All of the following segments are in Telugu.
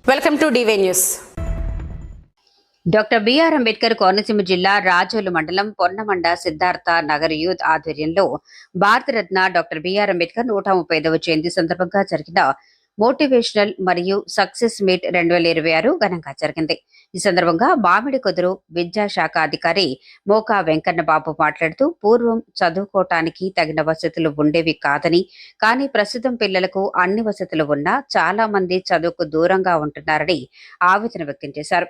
Welcome to DY news. Doctor BR Ambedkar Konaseema జిల్లా రాజోలు మండలం పొన్నమండ సిద్ధార్థ నగర్ యూత్ ఆధ్వర్యంలో భారతరత్న డాక్టర్ బిఆర్ అంబేద్కర్ 135వ జయంతి సందర్భంగా జరిగిన మోటివేషనల్ మరియు సక్సెస్ మీట్ 2026 ఘనంగా జరిగింది. ఈ సందర్భంగా మామిడి కుదురు విద్యాశాఖ అధికారి మోకా వెంకన్న బాబు మాట్లాడుతూ, పూర్వం చదువుకోవటానికి తగిన వసతులు ఉండేవి కాదని, కానీ ప్రస్తుతం పిల్లలకు అన్ని వసతులు ఉన్నా చాలా మంది చదువుకు దూరంగా ఉంటున్నారని ఆవేదన వ్యక్తం చేశారు.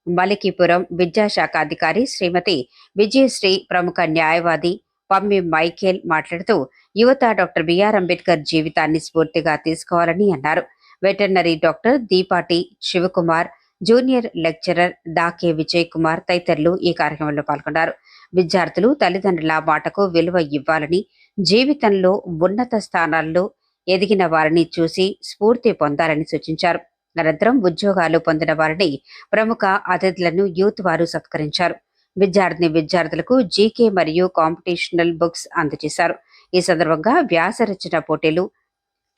మలికీపురం విద్యాశాఖ అధికారి శ్రీమతి విజయశ్రీ ప్రముఖ న్యాయవాది పమ్మి మైకేల్ మాట్లాడుతూ, యువత డాక్టర్ బిఆర్ అంబేద్కర్ జీవితాన్ని స్ఫూర్తిగా తీసుకోవాలని అన్నారు. Veterinary doctor Deepati Shivakumar, junior lecturer డాకే విజయ్ కుమార్ తదితరులు ఈ కార్యక్రమంలో పాల్గొన్నారు. విద్యార్థులు తల్లిదండ్రుల మాటకు విలువ ఇవ్వాలని, జీవితంలో ఉన్నత స్థానాల్లో ఎదిగిన వారిని చూసి స్ఫూర్తి పొందాలని సూచించారు. అనంతరం ఉద్యోగాలు పొందిన వారిని ప్రముఖ అతిథులను యూత్ వారు సత్కరించారు. విద్యార్థులకు జీకే మరియు కాంపిటీషనల్ బుక్స్ అందజేశారు. ఈ సందర్భంగా వ్యాస రచన పోటీలు,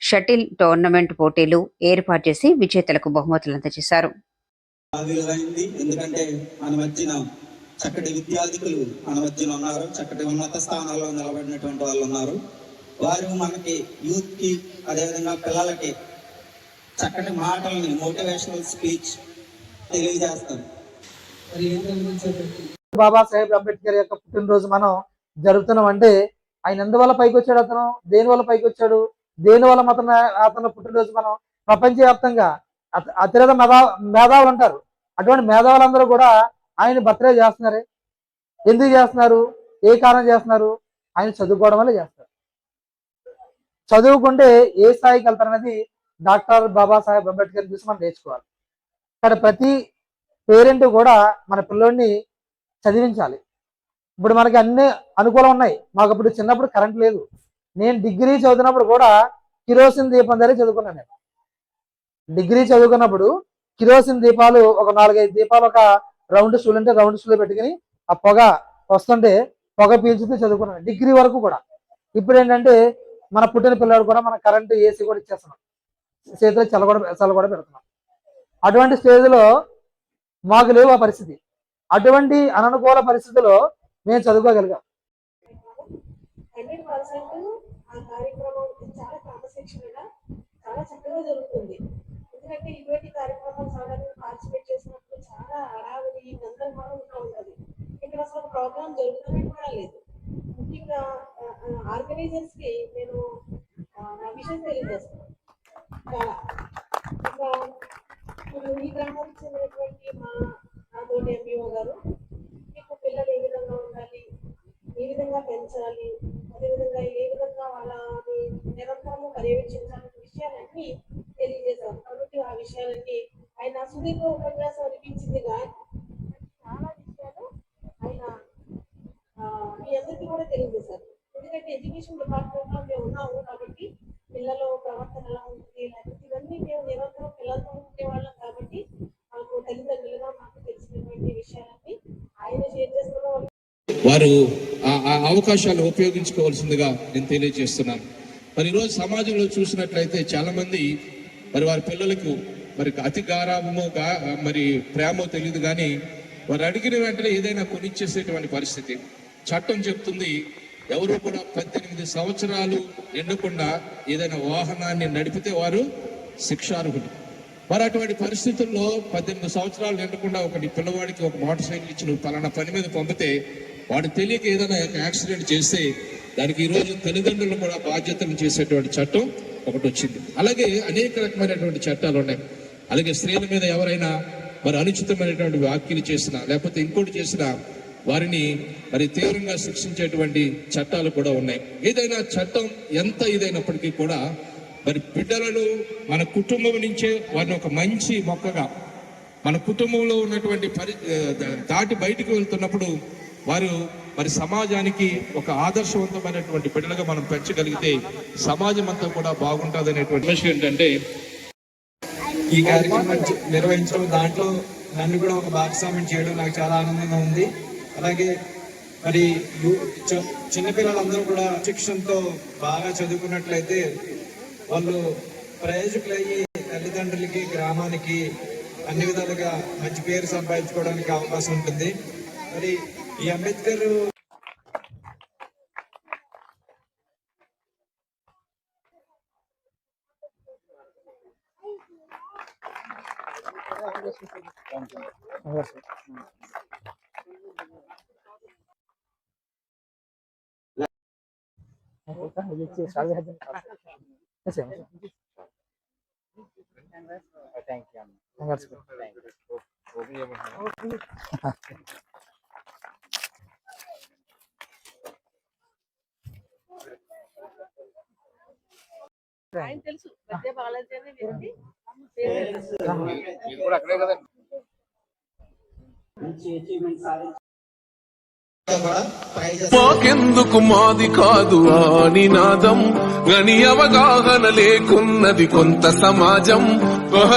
షటిల్ టోర్నమెంట్ పోటీలు ఏర్పాటు చేసి విజేతలకు బహుమతులు అందజేశారు. ఎందుకంటే మన మధ్యన చక్కటి విద్యార్థులు మన మధ్యన ఉన్నారు, చక్కటి ఉన్నత స్థానాల్లో నిలబడినటువంటి వాళ్ళు ఉన్నారు. వారు మనకి యూత్ కి అదేవిధంగా పిల్లలకి చక్కటి మాటల్ని మోటివేషనల్ స్పీచ్ తెలియజేస్తారు. బాబాసాహెబ్ అంబేద్కర్ యొక్క పుట్టినరోజు మనం జరుపుతున్నాం అంటే ఆయన ఎందువల్ల పైకి వచ్చాడు, అతను దేని వల్ల పైకి వచ్చాడు, దేని వల్ల అతను పుట్టినరోజు మనం ప్రపంచవ్యాప్తంగా అతిరథ మేధావులు అంటారు. అటువంటి మేధావులందరూ కూడా ఆయన బర్త్డే చేస్తున్నారే. ఎందుకు చేస్తున్నారు, ఏ కారణం చేస్తున్నారు? ఆయన చదువుకోవడం వల్ల చేస్తారు. చదువుకుంటే ఏ స్థాయికి వెళ్తారనేది డాక్టర్ బాబాసాహెబ్ అంబేద్కర్ చూసి మనం నేర్చుకోవాలి. ఇక్కడ ప్రతి పేరెంట్ కూడా మన పిల్లోడిని చదివించాలి. ఇప్పుడు మనకి అన్ని అనుకూలం ఉన్నాయి. మాకు ఇప్పుడు చిన్నప్పుడు కరెంట్ లేదు. నేను డిగ్రీ చదువుతున్నప్పుడు కూడా కిరోసిన్ దీపం దగ్గర చదువుకున్నాను. నేను డిగ్రీ చదువుకున్నప్పుడు కిరోసిన్ దీపాలు ఒక 4-5 దీపాలు ఒక రౌండ్ స్టూల్ అంటే రౌండ్ స్టూల్ పెట్టుకుని ఆ పొగ వస్తుంటే పొగ పీల్చుతూ చదువుకున్నాను డిగ్రీ వరకు కూడా. ఇప్పుడు ఏంటంటే మన పుట్టిన పిల్లలు కూడా మన కరెంటు ఏసీ కూడా ఇచ్చేస్తున్నాం, చేతిలో చల్ల కూడా పెడుతున్నాం. అటువంటి స్టేజ్లో మాకు లేవు ఆ పరిస్థితి. అటువంటి అననుకూల పరిస్థితుల్లో మేము చదువుకోగలిగాం. చాలా చక్కగా జరుగుతుంది. ఎందుకంటే ఇటువంటి కార్యక్రమాలు సాధారణంగా పార్టిసిపేట్ చేసినప్పుడు చాలా హడావిడి గందరగోళం ఉంటుంది. ఇక్కడ అసలు ప్రోగ్రామ్ జరుగుతున్నట్టు కూడా లేదు. ముఖ్యంగా ఆర్గనైజర్స్ కి నేను నా విషయం తెలియజేస్తాను. చాలా ఇంకా ఈ గ్రామానికి చెందినటువంటి మా తోటి ఎంపీఓ గారు మీకు పిల్లలు ఏ విధంగా ఉండాలి, ఏ విధంగా పెంచాలి, అదేవిధంగా ఏ విధంగా వాళ్ళని నిరంతరము పర్యవేక్షించాలనే విషయాలన్నీ తెలియజేశారు. కాబట్టి ఆ విషయాలన్నీ ఆయన సుదీర్ఘ ఉపన్యాసం అనిపించింది కానీ చాలా విషయాలు ఆయన మీ అందరికీ కూడా తెలియజేశారు. ఎందుకంటే ఎడ్యుకేషన్ డిపార్ట్మెంట్ లో మేము ఉన్నాము కాబట్టి పిల్లల ప్రవర్తన ఎలా ఉంటుంది, లేకపోతే ఇవన్నీ మేము నిరంతరం పిల్లలతో ఉండేవాళ్ళం కాబట్టి మాకు తల్లిదండ్రులుగా మాకు తెలిసినటువంటి విషయాలన్నీ ఆయన షేర్ చేసుకున్న వారు ఆ అవకాశాలు ఉపయోగించుకోవాల్సిందిగా నేను తెలియజేస్తున్నాను. మరి ఈరోజు సమాజంలో చూసినట్లయితే చాలా మంది మరి వారి పిల్లలకు మరి అతి గారాభమో మరి ప్రేమో తెలియదు కానీ వారు అడిగిన వెంటనే ఏదైనా కొనిచ్చేసేటువంటి పరిస్థితి. చట్టం చెప్తుంది, ఎవరు కూడా 18 సంవత్సరాలు నిండకుండా ఏదైనా వాహనాన్ని నడిపితే వారు శిక్షార్హులు. మరి అటువంటి పరిస్థితుల్లో 18 సంవత్సరాలు నిండకుండా ఒకటి పిల్లవాడికి ఒక మోటార్ సైకిల్ ఇచ్చి నువ్వు పలానా పని మీద పంపితే వాడు తెలియక ఏదైనా యాక్సిడెంట్ చేస్తే దానికి ఈరోజు తల్లిదండ్రులు కూడా బాధ్యతలు చేసేటువంటి చట్టం ఒకటి వచ్చింది. అలాగే అనేక రకమైనటువంటి చట్టాలు ఉన్నాయి. అలాగే స్త్రీల మీద ఎవరైనా మరి అనుచితమైనటువంటి వ్యాఖ్యలు చేసినా లేకపోతే ఇంకోటి చేసినా వారిని మరి తీవ్రంగా శిక్షించేటువంటి చట్టాలు కూడా ఉన్నాయి. ఏదైనా చట్టం ఎంత ఇదైనప్పటికీ కూడా మరి బిడ్డలను మన కుటుంబం నుంచే వారిని ఒక మంచి మొక్కగా మన కుటుంబంలో ఉన్నటువంటి దాటి బయటికి వెళ్తున్నప్పుడు వారు మరి సమాజానికి ఒక ఆదర్శవంతమైనటువంటి బిడ్డలుగా మనం పెంచగలిగితే సమాజం అంతా కూడా బాగుంటుంది అనేటువంటి విషయం. ఏంటంటే ఈ కార్యక్రమం నిర్వహించడం, దాంట్లో నన్ను కూడా ఒక భాగస్వామ్యం చేయడం నాకు చాలా ఆనందంగా ఉంది. అలాగే మరి చిన్నపిల్లలందరూ కూడా శిక్షణతో బాగా చదువుకున్నట్లయితే వాళ్ళు ప్రయోజకులయ్యి తల్లిదండ్రులకి గ్రామానికి అన్ని విధాలుగా మంచి పేరు సంపాదించుకోవడానికి అవకాశం ఉంటుంది. మరి ఈ అంబేద్కర్ ఆయన తెలుసు పెద్ద బాలాజీ అనే వ్యక్తి మంచి అచీవ్మెంట్ సాధించి కూడా ప్రైజెస్ మాకెందుకు మాది కాదు ఆ నినాదం గని అవగాహన లేకున్నది కొంత సమాజం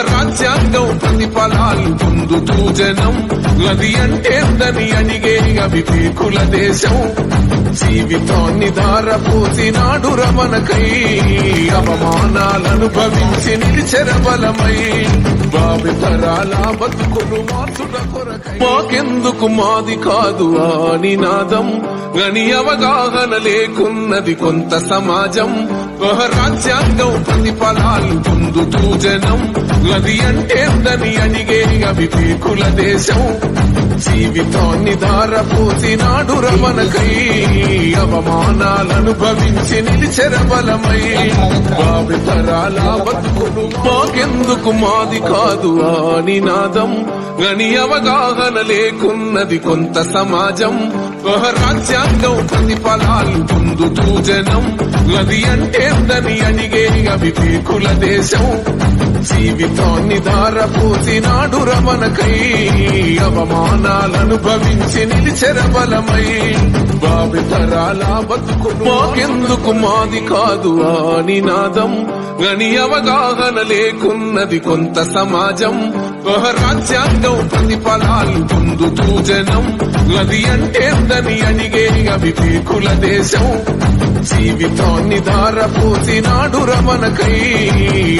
రాజ్యాంగం ప్రతిఫలాలు పొందుతూ జనం అది అంటేందని అడిగే అవివేకుల దేశం జీవితాన్ని ధారపోసినాడు రమణకై అవమానాలను భవించి నిలిచెర బలమై భావితరాల బతుకులు మార్చుట కొరకై మాకెందుకు మాది కాదు ఆ నినాదం గని అవగాహన లేకున్నది కొంత సమాజం రాజ్యాంగం ప్రతిఫలాలు పొందుతూ జనం అది అంటేందని అడిగే అవివేకుల దేశం జీవితాన్ని ధారపోసినాడు రమణకై అవమానాలను భవించి నిలిచెర బలమై భావితరాల బతుకులు మాకెందుకు మాది కాదు ఆ నినాదం గని అవగాహన లేకున్నది కొంత సమాజం రాజ్యాంగం ప్రతిఫలాలు పొందుతూ జనం అది అంటేందని అడిగే అవివేకుల దేశం జీవితాన్ని ధారపోసినాడు రమణకై అవమానాలను భవించి నిలిచెర బలమై భావితరాల బతుకులు మాకెందుకు మాది కాదు ఆ నినాదం గని అవగాహన లేకున్నది కొంత సమాజం రాజ్యాంగం ప్రతిఫలాలు పొందుతూ జనం అది అంటేందని అడిగే అవివేకుల దేశం జీవితాన్ని ధారపోసినాడు రమణకై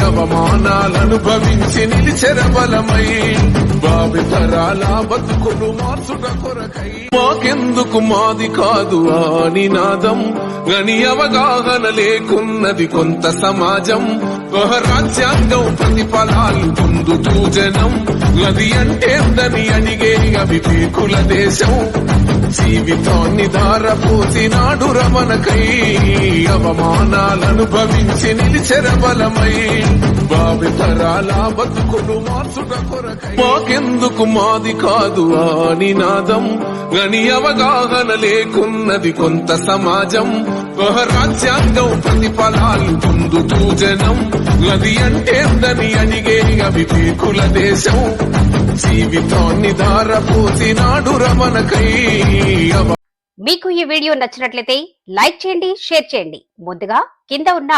అవమానాలను భవించి నిలిచెర బలమై భావితరాల బతుకులు మార్చుట కొరకై మాకెందుకు మాది కాదు ఆ నినాదం గని అవగాహన లేకున్నది కొంత సమాజం రాజ్యాంగం ప్రతిఫలాలు పొందుతూ జనం అది అంటేందని అడిగే అవివేకుల దేశం జీవితాన్ని ధారపోసినాడు రమణకై అవమానాలను భవించి నిలిచెర బలమై భావితరాల బతుకులు మార్చుట కొరకై మాకెందుకు మాది కాదు ఆ నినాదం గని అవగాహన లేకున్నది కొంత సమాజం రాజ్యాంగం ప్రతిఫలాలు పొందుతూ జనం అది అంటేందని అడిగే అవివేకుల దేశం జీవితాన్ని ధారపోసినాడు రమణకై మీకు ఈ వీడియో నచ్చినట్లయితే లైక్ చేయండి, షేర్ చేయండి. ముందుగా కింద ఉన్న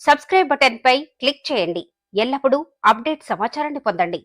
సబ్స్క్రైబ్ బటన్ పై క్లిక్ చేయండి. ఎల్లప్పుడూ అప్డేట్ సమాచారాన్ని పొందండి.